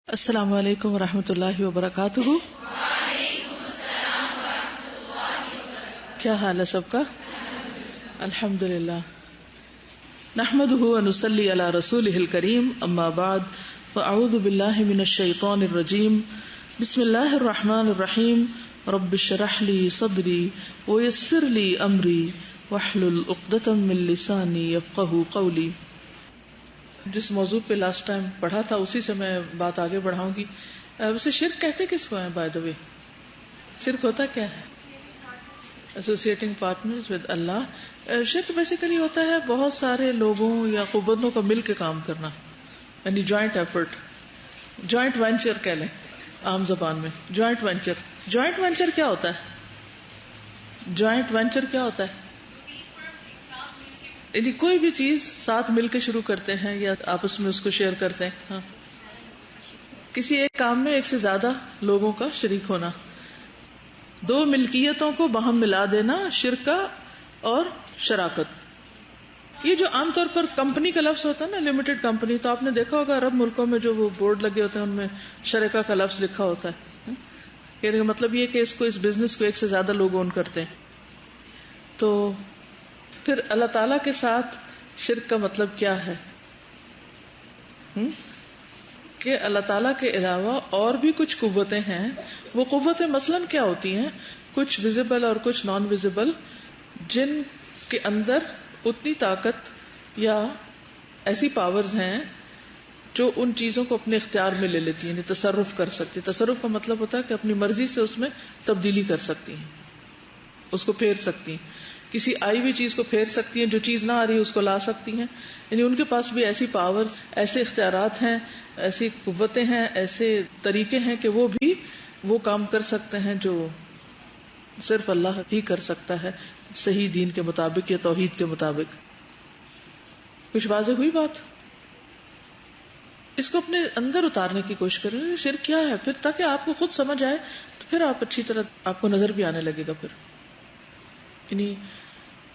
السلام علیکم ورحمۃ اللہ وبرکاتہ. کیا حال ہے سب کا؟ الحمد للہ. نحمده ونصلی علی رسولہ الکریم. اما بعد فاعوذ باللہ من الشیطان الرجیم. بسم اللہ الرحمن الرحیم. رب اشرح لی صدری ویسر لی امری واحلل عقدۃ من لسانی یفقهوا قولی. جس موضوع پہ لاسٹ ٹائم پڑھا تھا اسی سے میں بات آگے بڑھاؤں گی. ویسے شرک کہتے کس کو ہیں بائی دا وے؟ شرک ہوتا کیا ہے؟ ایسوسیٹنگ پارٹنرز ود اللہ. شرک بیسیکلی ہوتا ہے بہت سارے لوگوں یا قوتوں کا مل کے کام کرنا، یعنی جوائنٹ ایفرٹ، جوائنٹ وینچر کہہ لیں عام زبان میں. Joint venture. جوائنٹ وینچر کیا ہوتا ہے؟ جوائنٹ وینچر کیا ہوتا ہے؟ یعنی کوئی بھی چیز ساتھ مل کے شروع کرتے ہیں یا آپس میں اس کو شیئر کرتے ہیں. ہاں، کسی ایک کام میں ایک سے زیادہ لوگوں کا شریک ہونا، دو ملکیتوں کو باہم ملا دینا، شرک کا اور شراکت. یہ جو عام طور پر کمپنی کا لفظ ہوتا ہے نا، لمیٹڈ کمپنی، تو آپ نے دیکھا ہوگا عرب ملکوں میں جو وہ بورڈ لگے ہوتے ہیں ان میں شرکا کا لفظ لکھا ہوتا ہے. کہنے کا مطلب یہ کہ اس بزنس کو ایک سے زیادہ لوگ اون کرتے ہیں. تو پھر اللہ تعالی کے ساتھ شرک کا مطلب کیا ہے؟ کہ اللہ تعالیٰ کے علاوہ اور بھی کچھ قوتیں ہیں. وہ قوتیں مثلاً کیا ہوتی ہیں؟ کچھ ویزیبل اور کچھ نان ویزیبل، جن کے اندر اتنی طاقت یا ایسی پاورز ہیں جو ان چیزوں کو اپنے اختیار میں لے لیتی ہیں، یعنی تصرف کر سکتی. تصرف کا مطلب ہوتا ہے کہ اپنی مرضی سے اس میں تبدیلی کر سکتی ہیں، اس کو پھیر سکتی ہیں، کسی آئی ہوئی چیز کو پھیر سکتی ہیں، جو چیز نہ آ رہی اس کو لا سکتی ہیں. یعنی ان کے پاس بھی ایسی پاور، ایسے اختیارات ہیں، ایسی قوتیں ہیں، ایسے طریقے ہیں کہ وہ بھی وہ کام کر سکتے ہیں جو صرف اللہ ہی کر سکتا ہے، صحیح دین کے مطابق یا توحید کے مطابق. کچھ واضح ہوئی بات؟ اس کو اپنے اندر اتارنے کی کوشش کریں. شرک کیا ہے پھر، تاکہ آپ کو خود سمجھ آئے تو پھر آپ اچھی طرح آپ کو نظر بھی آنے لگے گا. پھر یعنی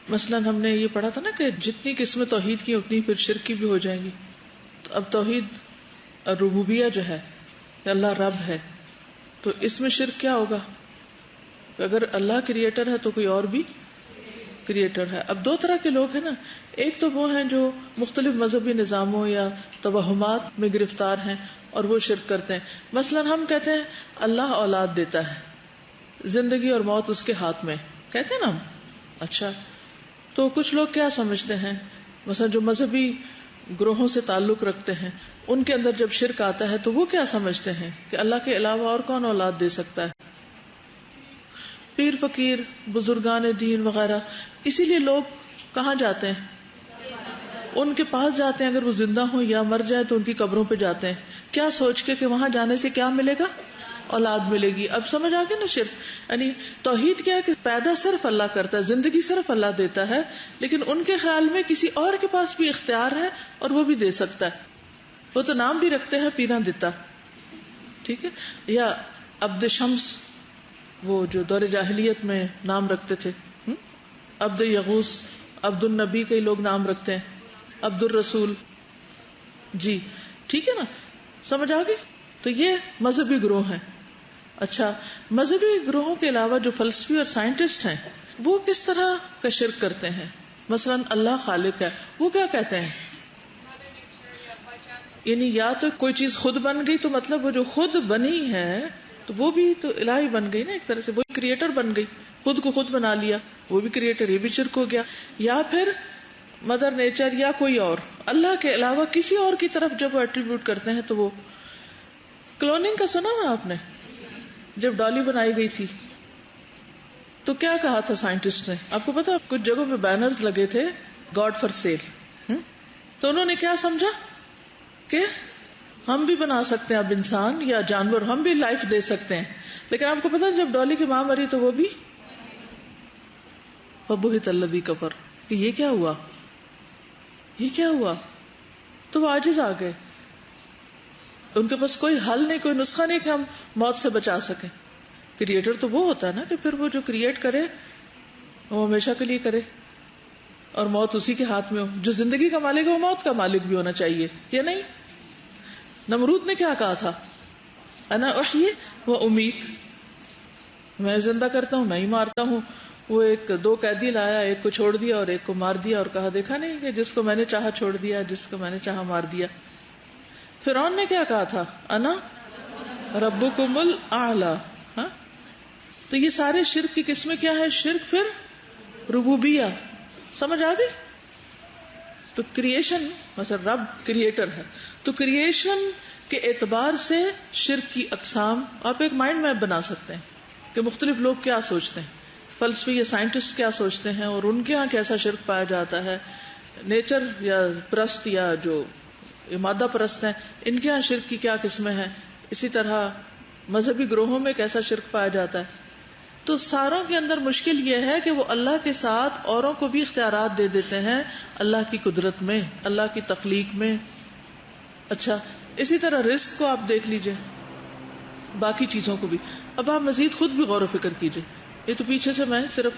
مثلاً ہم نے یہ پڑھا تھا نا کہ جتنی قسمیں توحید کی اتنی پھر شرک کی بھی ہو جائیں گی. تو اب توحید ربوبیہ جو ہے کہ اللہ رب ہے، تو اس میں شرک کیا ہوگا؟ اگر اللہ کریٹر ہے تو کوئی اور بھی کریٹر ہے. اب دو طرح کے لوگ ہیں نا، ایک تو وہ ہیں جو مختلف مذہبی نظاموں یا توہمات میں گرفتار ہیں اور وہ شرک کرتے ہیں. مثلاً ہم کہتے ہیں اللہ اولاد دیتا ہے، زندگی اور موت اس کے ہاتھ میں، کہتے ہیں نا ہم. اچھا، تو کچھ لوگ کیا سمجھتے ہیں، مثلا جو مذہبی گروہوں سے تعلق رکھتے ہیں ان کے اندر جب شرک آتا ہے تو وہ کیا سمجھتے ہیں کہ اللہ کے علاوہ اور کون اولاد دے سکتا ہے؟ پیر فقیر، بزرگان دین وغیرہ. اسی لیے لوگ کہاں جاتے ہیں؟ ان کے پاس جاتے ہیں. اگر وہ زندہ ہوں یا مر جائیں تو ان کی قبروں پہ جاتے ہیں. کیا سوچ کے کہ وہاں جانے سے کیا ملے گا؟ اولاد ملے گی. اب سمجھ آ گئی نا شرک. یعنی توحید کیا ہے کہ پیدا صرف اللہ کرتا ہے، زندگی صرف اللہ دیتا ہے، لیکن ان کے خیال میں کسی اور کے پاس بھی اختیار ہے اور وہ بھی دے سکتا ہے. وہ تو نام بھی رکھتے ہیں پیراں دتا، ٹھیک ہے، یا عبد شمس، وہ جو دور جاہلیت میں نام رکھتے تھے، عبد یغوث، عبد النبی، کئی لوگ نام رکھتے ہیں، عبد الرسول. جی ٹھیک ہے نا، سمجھ آ گئی. تو یہ مذہبی گروہ ہیں. اچھا، مذہبی گروہوں کے علاوہ جو فلسفی اور سائنٹسٹ ہیں وہ کس طرح کا شرک کرتے ہیں؟ مثلا اللہ خالق ہے، وہ کیا کہتے ہیں؟ یعنی یا تو کوئی چیز خود بن گئی تو مطلب وہ جو خود بنی ہے تو وہ بھی تو الہی بن گئی نا، ایک طرح سے وہ کریٹر بن گئی، خود کو خود بنا لیا، وہ بھی کریٹر، یہ بھی شرک ہو گیا. یا پھر مدر نیچر یا کوئی اور اللہ کے علاوہ کسی اور کی طرف جب وہ ایٹریبیوٹ کرتے ہیں تو وہ کلوننگ کا سنا ہے آپ نے؟ جب ڈالی بنائی گئی تھی تو کیا کہا تھا سائنٹسٹ نے؟ آپ کو پتا، کچھ جگہوں پہ بینرز لگے تھے گاڈ فار سیل. تو انہوں نے کیا سمجھا کہ ہم بھی بنا سکتے ہیں اب انسان یا جانور، ہم بھی لائف دے سکتے ہیں. لیکن آپ کو پتا جب ڈالی کی ماں مری تو وہ بھی فبہت الذی کفر، کہ یہ کیا ہوا، یہ کیا ہوا. تو وہ عاجز آ گئے. ان کے پاس کوئی حل نہیں، کوئی نسخہ نہیں کہ ہم موت سے بچا سکیں. کریٹر تو وہ ہوتا ہے نا کہ پھر وہ جو کریٹ کرے وہ ہمیشہ کے لیے کرے اور موت اسی کے ہاتھ میں ہو. جو زندگی کا مالک ہے وہ موت کا مالک بھی ہونا چاہیے، یا نہیں؟ نمرود نے کیا کہا تھا انا احیی و امیت، میں زندہ کرتا ہوں، میں ہی مارتا ہوں. وہ ایک دو قیدی لایا، ایک کو چھوڑ دیا اور ایک کو مار دیا اور کہا دیکھا نہیں کہ جس کو میں نے چاہا چھوڑ دیا، جس کو میں نے چاہا مار دیا. فرعون نے کیا کہا تھا؟ انا ربکم الاعلی. ہاں، تو یہ سارے شرک کی قسمیں کیا ہے؟ شرک پھر ربوبیہ. سمجھ آ گئی؟ تو کریشن، مثلا رب کریٹر ہے، تو کریشن کے اعتبار سے شرک کی اقسام آپ ایک مائنڈ میپ بنا سکتے ہیں کہ مختلف لوگ کیا سوچتے ہیں، فلسفی یا سائنٹسٹ کیا سوچتے ہیں اور ان کے ہاں کیسا شرک پایا جاتا ہے. نیچر یا پرست یا جو مادہ پرست ہیں ان کے ہاں شرک کی کیا قسمیں ہیں. اسی طرح مذہبی گروہوں میں کیسا شرک پایا جاتا ہے. تو ساروں کے اندر مشکل یہ ہے کہ وہ اللہ کے ساتھ اوروں کو بھی اختیارات دے دیتے ہیں اللہ کی قدرت میں، اللہ کی تخلیق میں. اچھا، اسی طرح رزق کو آپ دیکھ لیجئے، باقی چیزوں کو بھی. اب آپ مزید خود بھی غور و فکر کیجئے. یہ تو پیچھے سے میں صرف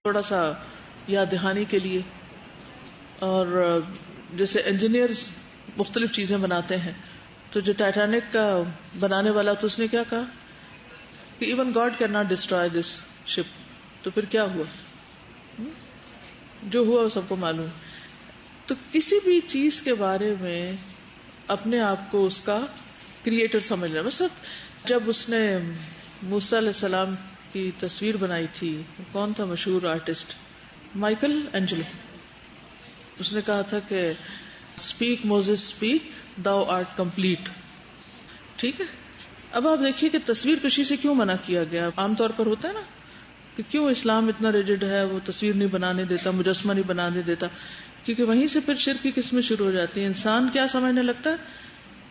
تھوڑا سا یاد دہانی کے لیے، اور جیسے انجینئرز مختلف چیزیں بناتے ہیں، تو جو ٹائٹینک کا بنانے والا تو اس نے کیا کہا کہ even God can not destroy this ship. تو پھر کیا ہوا؟ جو ہوا وہ سب کو معلوم. تو کسی بھی چیز کے بارے میں اپنے آپ کو اس کا کریٹر سمجھ لیں. مثلا جب اس نے موسیٰ علیہ السلام کی تصویر بنائی تھی، کون تھا مشہور آرٹسٹ؟ Michael Angelo. اس نے کہا تھا کہ speak Moses speak thou art complete. ٹھیک ہے. اب آپ دیکھیے کہ تصویر کشی سے کیوں منع کیا گیا. عام طور پر ہوتا ہے نا کہ کیوں اسلام اتنا ریجڈ ہے، وہ تصویر نہیں بنانے دیتا، مجسمہ نہیں بنانے دیتا، کیونکہ وہیں سے پھر شرک کی قسمیں شروع ہو جاتی ہیں. انسان کیا سمجھنے لگتا ہے؟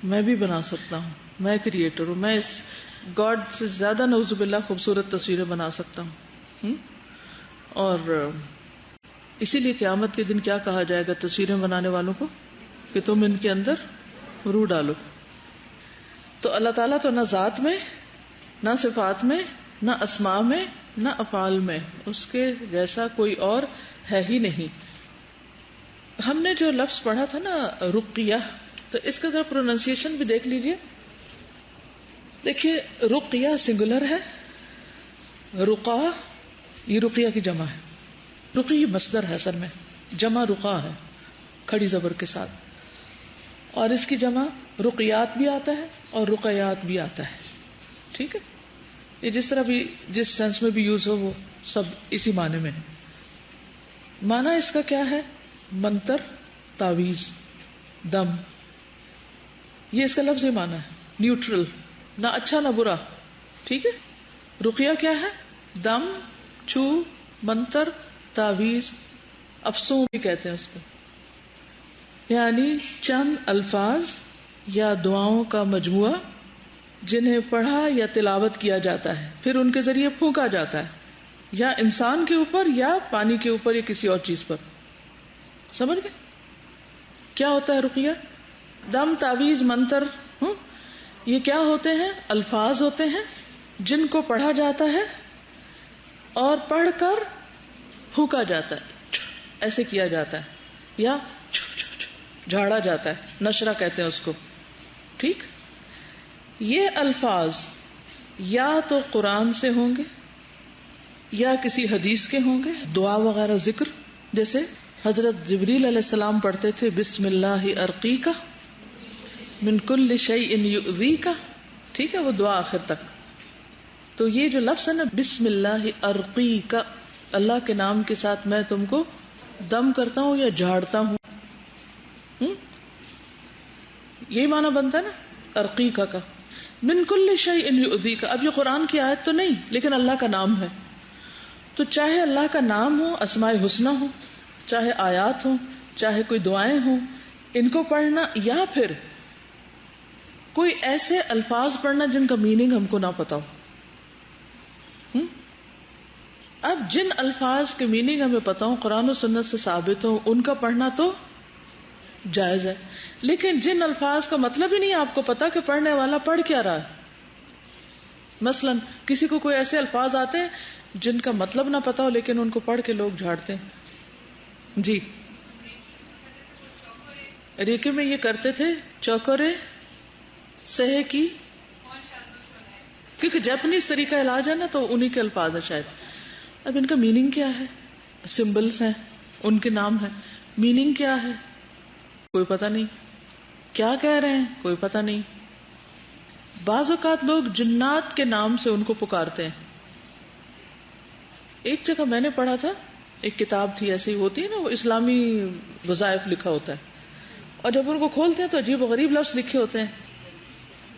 میں بھی بنا سکتا ہوں، میں کریٹر ہوں، میں اس گاڈ سے زیادہ نعوذ باللہ خوبصورت تصویریں بنا سکتا ہوں. اور اسی لیے قیامت کے دن کیا کہا جائے گا تصویریں بنانے والوں کو؟ کہ تم ان کے اندر روح ڈالو. تو اللہ تعالیٰ تو نہ ذات میں، نہ صفات میں، نہ اسماء میں، نہ افعال میں اس کے جیسا کوئی اور ہے ہی نہیں. ہم نے جو لفظ پڑھا تھا نا رقیہ، تو اس کا ذرا پروننسیشن بھی دیکھ لیجئے. دیکھیے رقیہ سنگولر ہے، رقا یہ رقیہ کی جمع ہے. رقی مصدر ہے اصل میں، جمع رقا ہے کھڑی زبر کے ساتھ، اور اس کی جمع رقیات بھی آتا ہے اور رقیات بھی آتا ہے. ٹھیک ہے، یہ جس طرح بھی جس سینس میں بھی یوز ہو وہ سب اسی معنی میں ہے. معنی اس کا کیا ہے؟ منتر، تعویذ، دم. یہ اس کا لفظ معنی ہے، نیوٹرل، نہ اچھا نہ برا. ٹھیک ہے. رقیہ کیا ہے؟ دم، چھو، منتر، تعویذ، افسوں بھی کہتے ہیں اس کو، یعنی چند الفاظ یا دعاؤں کا مجموعہ جنہیں پڑھا یا تلاوت کیا جاتا ہے، پھر ان کے ذریعے پھونکا جاتا ہے، یا انسان کے اوپر یا پانی کے اوپر یا کسی اور چیز پر. سمجھ گئے کیا ہوتا ہے رقیہ؟ دم، تعویذ، منتر، یہ کیا ہوتے ہیں؟ الفاظ ہوتے ہیں جن کو پڑھا جاتا ہے اور پڑھ کر پھونکا جاتا ہے، ایسے کیا جاتا ہے، یا جھاڑا جاتا ہے، نشرہ کہتے ہیں اس کو. ٹھیک. یہ الفاظ یا تو قرآن سے ہوں گے یا کسی حدیث کے ہوں گے، دعا وغیرہ ذکر، جیسے حضرت جبریل علیہ السلام پڑھتے تھے بسم اللہ ارقیک من کل شیء یؤذیک. ٹھیک ہے، وہ دعا آخر تک. تو یہ جو لفظ ہے نا بسم اللہ ارقیک، اللہ کے نام کے ساتھ میں تم کو دم کرتا ہوں یا جھاڑتا ہوں. یہی معنی بنتا ہے نا ارقیک کا. من کل شیء یؤذیک، اب یہ قرآن کی آیت تو نہیں لیکن اللہ کا نام ہے. تو چاہے اللہ کا نام ہو، اسماء الحسنی ہو، چاہے آیات ہوں، چاہے کوئی دعائیں ہوں، ان کو پڑھنا، یا پھر کوئی ایسے الفاظ پڑھنا جن کا میننگ ہم کو نہ پتا ہو. اب جن الفاظ کے میننگ ہمیں پتا ہو، قرآن و سنت سے ثابت ہو، ان کا پڑھنا تو جائز ہے. لیکن جن الفاظ کا مطلب ہی نہیں آپ کو پتا کہ پڑھنے والا پڑھ کیا رہا ہے، مثلا کسی کو کوئی ایسے الفاظ آتے ہیں جن کا مطلب نہ پتا ہو لیکن ان کو پڑھ کے لوگ جھاڑتے ہیں. جی ریکے میں یہ کرتے تھے، چوکرے سہے کی کیونکہ جاپنیز طریقہ علاج ہے نا تو انہی کے الفاظ ہیں شاید. اب ان کا میننگ کیا ہے؟ سمبلس ہیں، ان کے نام ہیں، میننگ کیا ہے کوئی پتہ نہیں، کیا کہہ رہے ہیں کوئی پتہ نہیں. بعض اوقات لوگ جنات کے نام سے ان کو پکارتے ہیں. ایک جگہ میں نے پڑھا تھا، ایک کتاب تھی ایسی ہوتی ہے نا، وہ اسلامی وظائف لکھا ہوتا ہے، اور جب ان کو کھولتے ہیں تو عجیب و غریب لفظ لکھے ہوتے ہیں،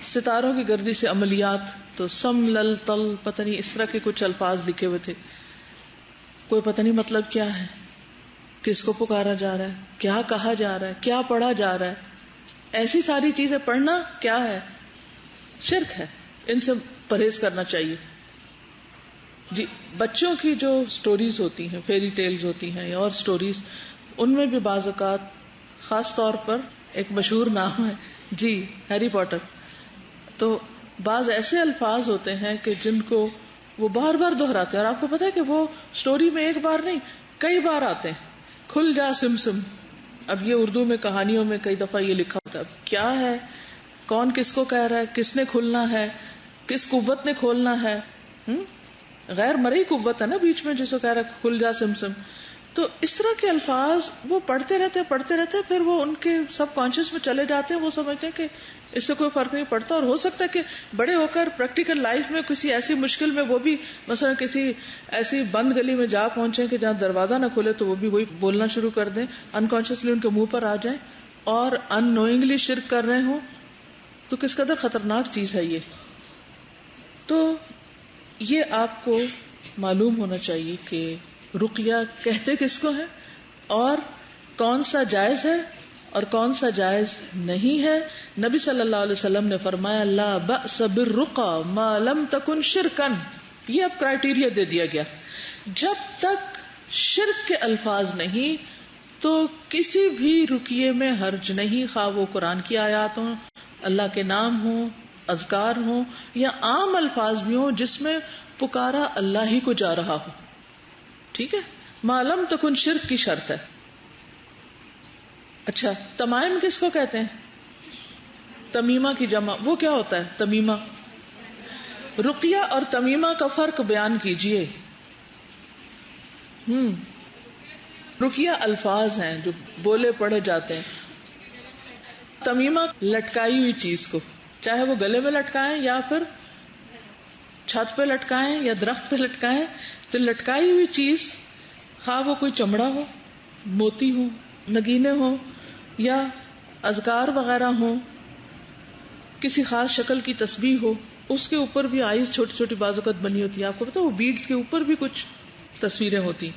ستاروں کی گردی سے عملیات، تو سم لل تل پتہ نہیں اس طرح کے کچھ الفاظ لکھے ہوئے تھے. کوئی پتہ نہیں مطلب کیا ہے، کس کو پکارا جا رہا ہے، کیا کہا جا رہا ہے، کیا پڑھا جا رہا ہے. ایسی ساری چیزیں پڑھنا کیا ہے؟ شرک ہے. ان سے پرہیز کرنا چاہیے. جی بچوں کی جو سٹوریز ہوتی ہیں، فیری ٹیلز ہوتی ہیں یا اور سٹوریز، ان میں بھی بعض اوقات خاص طور پر ایک مشہور نام ہے جی ہیری پوٹر، تو بعض ایسے الفاظ ہوتے ہیں کہ جن کو وہ بار بار دہراتے ہیں، اور آپ کو پتا ہے کہ وہ سٹوری میں ایک بار نہیں کئی بار آتے ہیں. کھل جا سم. اب یہ اردو میں کہانیوں میں کئی دفعہ یہ لکھا ہوتا ہے. اب کیا ہے، کون کس کو کہہ رہا ہے، کس نے کھلنا ہے، کس قوت نے کھولنا ہے؟ غیر مرئی قوت ہے نا بیچ میں جسے کہہ رہا ہے کھل جا سم. تو اس طرح کے الفاظ وہ پڑھتے رہتے پھر وہ ان کے سب کانشیس میں چلے جاتے ہیں. وہ سمجھتے ہیں کہ اس سے کوئی فرق نہیں پڑتا، اور ہو سکتا ہے کہ بڑے ہو کر پریکٹیکل لائف میں کسی ایسی مشکل میں وہ بھی مثلا کسی ایسی بند گلی میں جا پہنچے کہ جہاں دروازہ نہ کھلے تو وہ بھی وہی بولنا شروع کر دیں، انکانشیسلی ان کے منہ پر آ جائیں اور ان نوئنگلی شرک کر رہے ہوں. تو کس قدر خطرناک چیز ہے یہ. تو یہ آپ کو معلوم ہونا چاہیے کہ رقیہ کہتے کس کو ہے اور کون سا جائز ہے اور کون سا جائز نہیں ہے. نبی صلی اللہ علیہ وسلم نے فرمایا لا بأس بالرقى ما لم تكن شرکا. یہ اب کرائیٹیریا دے دیا گیا، جب تک شرک کے الفاظ نہیں تو کسی بھی رقیے میں حرج نہیں، خواہ وہ قرآن کی آیات ہوں، اللہ کے نام ہوں، اذکار ہوں، یا عام الفاظ بھی ہوں جس میں پکارا اللہ ہی کو جا رہا ہو. ٹھیک ہے، ما لم تکن شرک کی شرط ہے. اچھا تمائم کس کو کہتے ہیں؟ تمیمہ کی جمع. وہ کیا ہوتا ہے تمیمہ؟ رقیہ اور تمیمہ کا فرق بیان کیجئے. رقیہ الفاظ ہیں جو بولے پڑھے جاتے ہیں. تمیمہ لٹکائی ہوئی چیز کو، چاہے وہ گلے میں لٹکائیں یا پھر چھت پہ لٹکائیں یا درخت پہ لٹکائیں، تو لٹکائی ہوئی چیز خواہ وہ کوئی چمڑا ہو، موتی ہو، نگینے ہو یا اذکار وغیرہ ہو، کسی خاص شکل کی تسبیح ہو، اس کے اوپر بھی آئیز چھوٹی چھوٹی بعض اوقات بنی ہوتی ہے. آپ کو پتا وہ بیڈز کے اوپر بھی کچھ تصویریں ہوتی.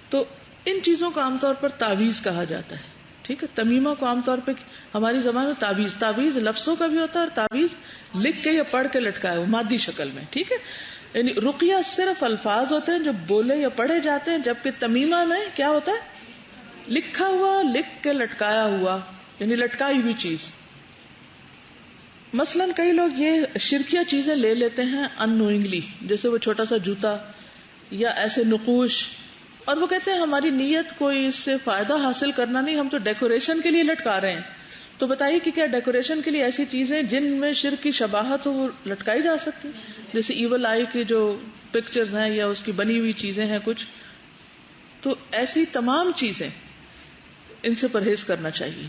تو ان چیزوں کو عام طور پر تعویذ کہا جاتا ہے. ٹھیک ہے، تمیمہ کو عام طور پہ ہماری زبان میں تعویذ لفظوں کا بھی ہوتا ہے، اور تعویذ لکھ کے یا پڑھ کے لٹکایا وہ مادی شکل میں. ٹھیک ہے، یعنی رقیہ صرف الفاظ ہوتے ہیں جو بولے یا پڑھے جاتے ہیں، جبکہ تمیمہ میں کیا ہوتا ہے؟ لکھا ہوا، لکھ کے لٹکایا ہوا، یعنی لٹکائی ہوئی چیز. مثلاً کئی لوگ یہ شرکیہ چیزیں لے لیتے ہیں ان نوئنگلی، جیسے وہ چھوٹا سا جوتا یا ایسے نقوش، اور وہ کہتے ہیں ہماری نیت کوئی اس سے فائدہ حاصل کرنا نہیں، ہم تو ڈیکوریشن کے لیے لٹکا رہے ہیں. تو بتائیے کہ کیا ڈیکوریشن کے لیے ایسی چیزیں جن میں شرک کی شباہت ہو وہ لٹکائی جا سکتی؟ جیسے ایول آئی کی جو پکچرز ہیں یا اس کی بنی ہوئی چیزیں ہیں کچھ. تو ایسی تمام چیزیں ان سے پرہیز کرنا چاہیے،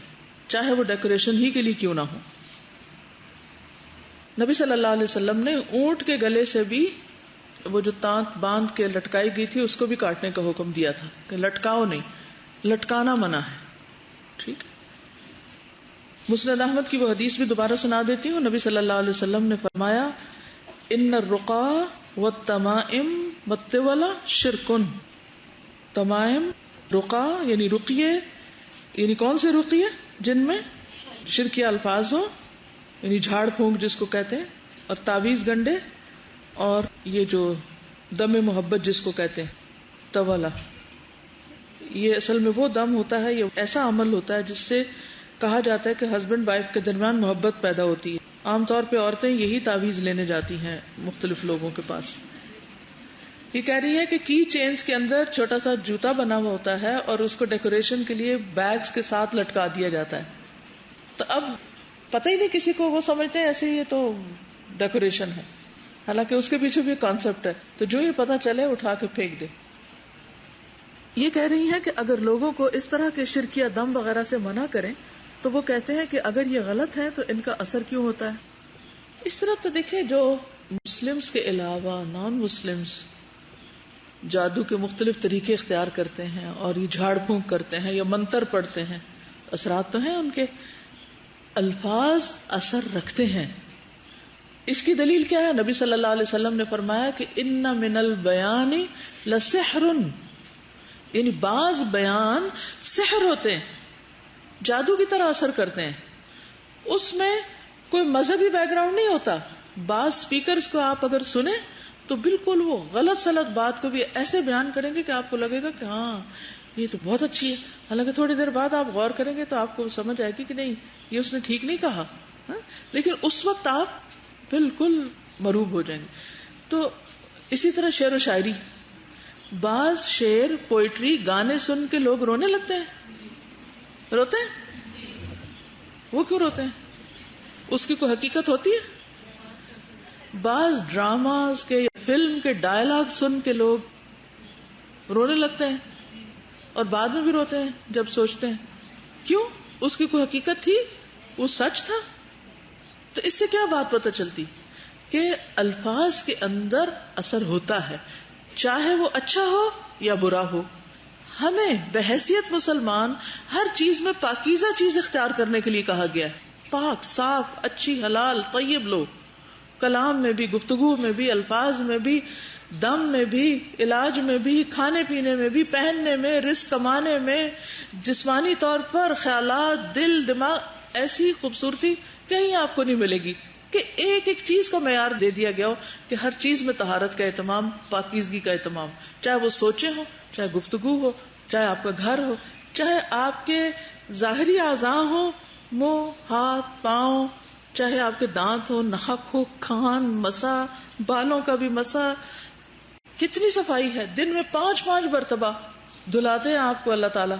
چاہے وہ ڈیکوریشن ہی کے لیے کیوں نہ ہو. نبی صلی اللہ علیہ وسلم نے اونٹ کے گلے سے بھی وہ جو تانت باندھ کے لٹکائی گئی تھی اس کو بھی کاٹنے کا حکم دیا تھا کہ لٹکاؤ نہیں، لٹکانا منع ہے. ٹھیک. مسند احمد کی وہ حدیث بھی دوبارہ سنا دیتی ہوں. نبی صلی اللہ علیہ وسلم نے فرمایا ان الرقى والتمائم والطول شرک. تمائم، رقا یعنی رقیے، یعنی کون سے رقیے؟ جن میں شرکی الفاظ ہو، یعنی جھاڑ پھونک جس کو کہتے ہیں، اور تعویذ گنڈے، اور یہ جو دم محبت جس کو کہتے ہیں تولا. یہ اصل میں وہ دم ہوتا ہے، یہ ایسا عمل ہوتا ہے جس سے کہا جاتا ہے کہ ہسبینڈ وائف کے درمیان محبت پیدا ہوتی ہے. عام طور پہ عورتیں یہی تعویذ لینے جاتی ہیں مختلف لوگوں کے پاس. یہ کہہ رہی ہے کہ کی چینز کے اندر چھوٹا سا جوتا بنا ہوا ہوتا ہے اور اس کو ڈیکوریشن کے لیے بیگز کے ساتھ لٹکا دیا جاتا ہے. تو اب پتہ ہی نہیں کسی کو، وہ سمجھتے ہیں ایسے یہ تو ڈیکوریشن ہے. حالانکہ اس کے پیچھے بھی ایک کانسیپٹ ہے. تو جو یہ پتا چلے اٹھا کے پھینک دے. یہ کہہ رہی ہیں کہ اگر لوگوں کو اس طرح کے شرک یا دم وغیرہ سے منع کریں تو وہ کہتے ہیں کہ اگر یہ غلط ہے تو ان کا اثر کیوں ہوتا ہے. اس طرح تو دیکھیں جو مسلمز کے علاوہ نان مسلمز جادو کے مختلف طریقے اختیار کرتے ہیں اور یہ جھاڑ پھونک کرتے ہیں یا منتر پڑھتے ہیں, اثرات تو ہیں ان کے, الفاظ اثر رکھتے ہیں. اس کی دلیل کیا ہے؟ نبی صلی اللہ علیہ وسلم نے فرمایا کہ ان من البیان لسحر, یعنی بعض بیان سحر ہوتے ہیں, جادو کی طرح اثر کرتے ہیں. اس میں کوئی مذہبی بیک گراؤنڈ نہیں ہوتا. بعض سپیکرز کو آپ اگر سنیں تو بالکل وہ غلط سلط بات کو بھی ایسے بیان کریں گے کہ آپ کو لگے گا کہ ہاں یہ تو بہت اچھی ہے, حالانکہ تھوڑی دیر بعد آپ غور کریں گے تو آپ کو سمجھ آئے گی کہ نہیں یہ اس نے ٹھیک نہیں کہا. لیکن اس وقت آپ بالکل مروب ہو جائیں گے. تو اسی طرح شعر و شاعری, بعض شعر پوئٹری گانے سن کے لوگ رونے لگتے ہیں, روتے ہیں. وہ کیوں روتے ہیں؟ اس کی کوئی حقیقت ہوتی ہے؟ بعض ڈراماز کے یا فلم کے ڈائلاگ سن کے لوگ رونے لگتے ہیں اور بعد میں بھی روتے ہیں جب سوچتے ہیں. کیوں؟ اس کی کوئی حقیقت تھی, وہ سچ تھا. تو اس سے کیا بات پتہ چلتی کہ الفاظ کے اندر اثر ہوتا ہے, چاہے وہ اچھا ہو یا برا ہو. ہمیں بحیثیت مسلمان ہر چیز میں پاکیزہ چیز اختیار کرنے کے لیے کہا گیا ہے. پاک, صاف, اچھی, حلال, طیب لو. کلام میں بھی, گفتگو میں بھی, الفاظ میں بھی, دم میں بھی, علاج میں بھی, کھانے پینے میں بھی, پہننے میں, رزق کمانے میں, جسمانی طور پر خیالات, دل, دماغ, ایسی خوبصورتی کہیں آپ کو نہیں ملے گی کہ ایک ایک چیز کا معیار دے دیا گیا ہو کہ ہر چیز میں طہارت کا اہتمام, پاکیزگی کا اہتمام, چاہے وہ سوچیں ہو, چاہے گفتگو ہو, چاہے آپ کا گھر ہو, چاہے آپ کے ظاہری اعضاء ہو, منہ, ہاتھ, پاؤں, چاہے آپ کے دانت ہو, ناخن ہو, کان, مسا, بالوں کا بھی مسا. کتنی صفائی ہے, دن میں 5 مرتبہ دھلاتے ہیں آپ کو اللہ تعالیٰ,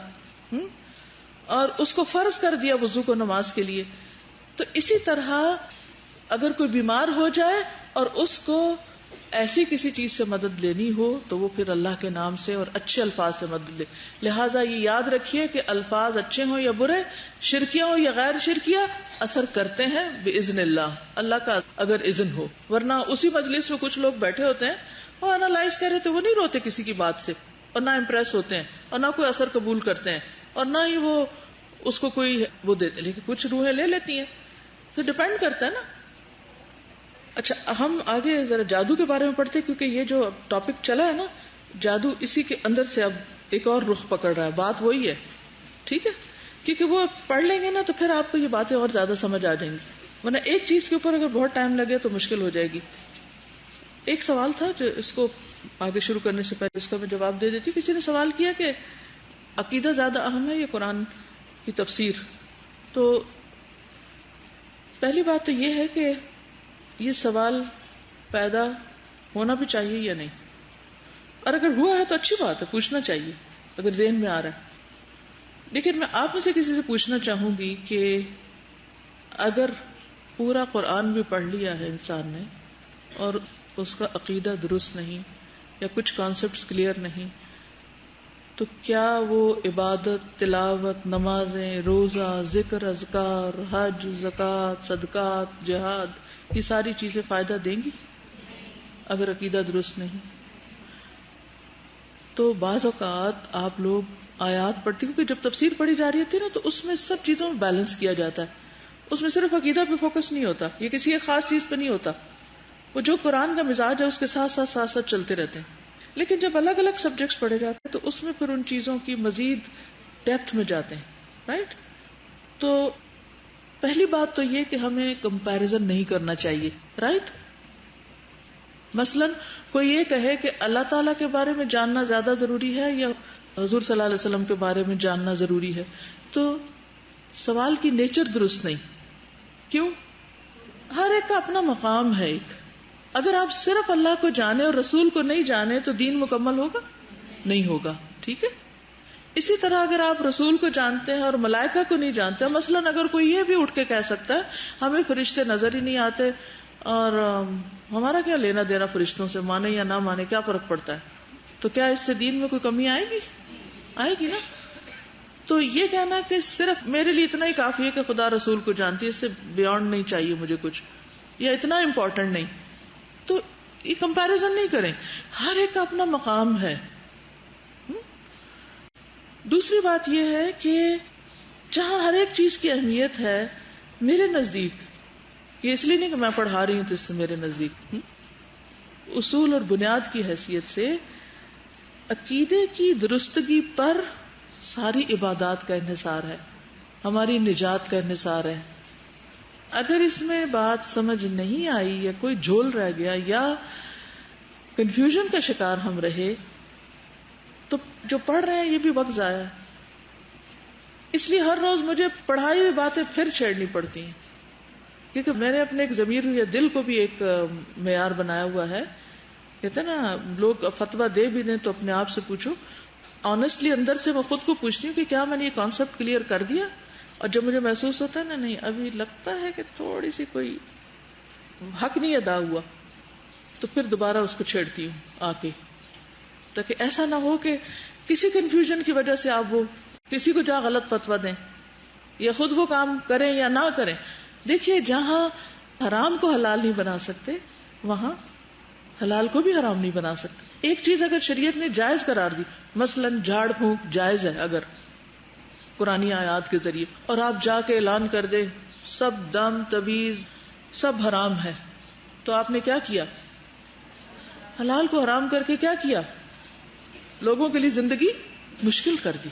اور اس کو فرض کر دیا وضو کو نماز کے لیے. تو اسی طرح اگر کوئی بیمار ہو جائے اور اس کو ایسی کسی چیز سے مدد لینی ہو تو وہ پھر اللہ کے نام سے اور اچھے الفاظ سے مدد لے. لہٰذا یہ یاد رکھیے کہ الفاظ اچھے ہوں یا برے, شرکیہ ہوں یا غیر شرکیہ, اثر کرتے ہیں بإذن اللہ, اللہ کا اگر اذن ہو. ورنہ اسی مجلس میں کچھ لوگ بیٹھے ہوتے ہیں اور انالائز کر رہے تھے, وہ نہیں روتے کسی کی بات سے اور نہ امپریس ہوتے ہیں اور نہ کوئی اثر قبول کرتے ہیں اور نہ ہی وہ اس کو کوئی وہ دیتے, لیکن کچھ روحیں لے لیتی ہیں. تو ڈپینڈ کرتا ہے نا. اچھا, ہم آگے ذرا جادو کے بارے میں پڑھتے کیونکہ یہ جو ٹاپک چلا ہے نا جادو, اسی کے اندر سے اب ایک اور رخ پکڑ رہا ہے. بات وہی ہے, ٹھیک ہے, کیونکہ وہ پڑھ لیں گے نا تو پھر آپ کو یہ باتیں اور زیادہ سمجھ آ جائیں گی. ورنہ ایک چیز کے اوپر اگر بہت ٹائم لگے تو مشکل ہو جائے گی. ایک سوال تھا جو اس کو آگے شروع کرنے سے پہلے اس کا میں جواب دے دیتی. کسی نے سوال کیا کہ عقیدہ زیادہ اہم ہے یا قرآن کی تفسیر. تو پہلی بات تو یہ ہے کہ یہ سوال پیدا ہونا بھی چاہیے یا نہیں, اور اگر ہوا ہے تو اچھی بات ہے, پوچھنا چاہیے اگر ذہن میں آ رہا ہے. لیکن میں آپ میں سے کسی سے پوچھنا چاہوں گی کہ اگر پورا قرآن بھی پڑھ لیا ہے انسان نے اور اس کا عقیدہ درست نہیں یا کچھ کانسیپٹس کلیئر نہیں, تو کیا وہ عبادت, تلاوت, نمازیں, روزہ, ذکر, اذکار, حج, زکوٰۃ, صدقات, جہاد, یہ ساری چیزیں فائدہ دیں گی اگر عقیدہ درست نہیں؟ تو بعض اوقات آپ لوگ آیات پڑھتے, کیونکہ جب تفسیر پڑھی جا رہی ہوتی ہے نا تو اس میں سب چیزوں میں بیلنس کیا جاتا ہے. اس میں صرف عقیدہ پہ فوکس نہیں ہوتا, یہ کسی ایک خاص چیز پہ نہیں ہوتا. وہ جو قرآن کا مزاج ہے اس کے ساتھ ساتھ چلتے رہتے ہیں. لیکن جب الگ الگ سبجیکٹس پڑھے جاتے ہیں تو اس میں پھر ان چیزوں کی مزید ڈیپتھ میں جاتے ہیں, رائٹ. تو پہلی بات تو یہ کہ ہمیں کمپیریزن نہیں کرنا چاہیے, رائٹ. مثلاً کوئی یہ کہے کہ اللہ تعالیٰ کے بارے میں جاننا زیادہ ضروری ہے یا حضور صلی اللہ علیہ وسلم کے بارے میں جاننا ضروری ہے, تو سوال کی نیچر درست نہیں. کیوں؟ ہر ایک کا اپنا مقام ہے. ایک اگر آپ صرف اللہ کو جانے اور رسول کو نہیں جانے تو دین مکمل ہوگا نہیں ہوگا, ٹھیک ہے. اسی طرح اگر آپ رسول کو جانتے ہیں اور ملائکہ کو نہیں جانتے, مثلاً اگر کوئی یہ بھی اٹھ کے کہہ سکتا ہے ہمیں فرشتے نظر ہی نہیں آتے اور ہمارا کیا لینا دینا فرشتوں سے، مانے یا نہ مانے کیا فرق پڑتا ہے؟ تو کیا اس سے دین میں کوئی کمی آئے گی؟ آئے گی نا. تو یہ کہنا کہ صرف میرے لیے اتنا ہی کافی ہے کہ خدا رسول کو جانتی ہے، اس سے بیونڈ نہیں چاہیے مجھے کچھ، یا اتنا امپورٹنٹ نہیں، تو یہ کمپیرزن نہیں کریں. ہر ایک کا اپنا مقام ہے. دوسری بات یہ ہے کہ جہاں ہر ایک چیز کی اہمیت ہے میرے نزدیک، یہ اس لیے نہیں کہ میں پڑھا رہی ہوں تو اس سے میرے نزدیک، اصول اور بنیاد کی حیثیت سے عقیدے کی درستگی پر ساری عبادات کا انحصار ہے، ہماری نجات کا انحصار ہے. اگر اس میں بات سمجھ نہیں آئی یا کوئی جھول رہ گیا یا کنفیوژن کا شکار ہم رہے تو جو پڑھ رہے ہیں یہ بھی وقت ضائع ہے. اس لیے ہر روز مجھے پڑھائی ہوئی باتیں پھر چھیڑنی پڑتی ہیں، کیونکہ میں نے اپنے ایک ضمیر یا دل کو بھی ایک معیار بنایا ہوا ہے. کہتے ہیں نا لوگ فتویٰ دے بھی دیں تو اپنے آپ سے پوچھو. آنےسٹلی اندر سے میں خود کو پوچھتی ہوں کہ کیا میں نے یہ کانسیپٹ کلیئر کر دیا، اور جب مجھے محسوس ہوتا ہے نا نہیں ابھی لگتا ہے کہ تھوڑی سی کوئی حق نہیں ادا ہوا، تو پھر دوبارہ اس کو چھیڑتی ہوں آ کے، تاکہ ایسا نہ ہو کہ کسی کنفیوژن کی وجہ سے آپ وہ کسی کو جا غلط فتویٰ دیں یا خود وہ کام کریں یا نہ کریں. دیکھیے جہاں حرام کو حلال نہیں بنا سکتے وہاں حلال کو بھی حرام نہیں بنا سکتے. ایک چیز اگر شریعت نے جائز قرار دی، مثلا جھاڑ پھونک جائز ہے اگر قرآنی آیات کے ذریعے، اور آپ جا کے اعلان کر دیں سب دم تویز سب حرام ہے، تو آپ نے کیا کیا؟ حلال کو حرام کر کے کیا کیا؟ لوگوں کے لیے زندگی مشکل کر دی.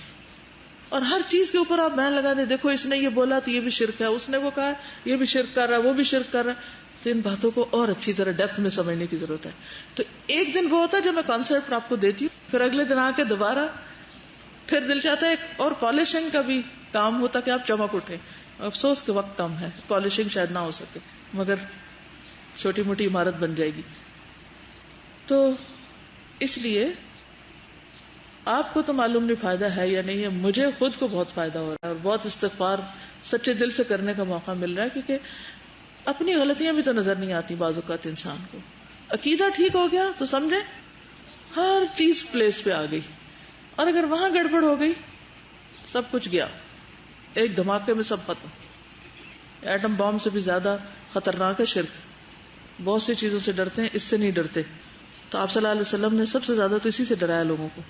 اور ہر چیز کے اوپر آپ بیان لگا دیں، دیکھو اس نے یہ بولا تو یہ بھی شرک ہے، اس نے وہ کہا یہ بھی شرک کر رہا ہے، وہ بھی شرک کر رہا ہے. تو ان باتوں کو اور اچھی طرح ڈیپتھ میں سمجھنے کی ضرورت ہے. تو ایک دن وہ ہوتا ہے جب میں کانسیپٹ آپ کو دیتی ہوں، پھر اگلے دن آ کے دوبارہ پھر دل چاہتا ہے اور پالشنگ کا بھی کام ہوتا کہ آپ چمک اٹھیں. افسوس کے وقت کم ہے، پالشنگ شاید نہ ہو سکے مگر چھوٹی موٹی عمارت بن جائے گی. تو اس لیے آپ کو تو معلوم نہیں فائدہ ہے یا نہیں ہے، مجھے خود کو بہت فائدہ ہو رہا ہے اور بہت استغفار سچے دل سے کرنے کا موقع مل رہا ہے، کیونکہ اپنی غلطیاں بھی تو نظر نہیں آتی بعض اوقات انسان کو. عقیدہ ٹھیک ہو گیا تو سمجھے ہر چیز پلیس پہ آ گئی، اور اگر وہاں گڑبڑ ہو گئی سب کچھ گیا، ایک دھماکے میں سب ختم. ایٹم بام سے بھی زیادہ خطرناک ہے شرک. بہت سی چیزوں سے ڈرتے ہیں، اس سے نہیں ڈرتے. تو آپ صلی اللہ علیہ وسلم نے سب سے زیادہ تو اسی سے ڈرایا لوگوں کو.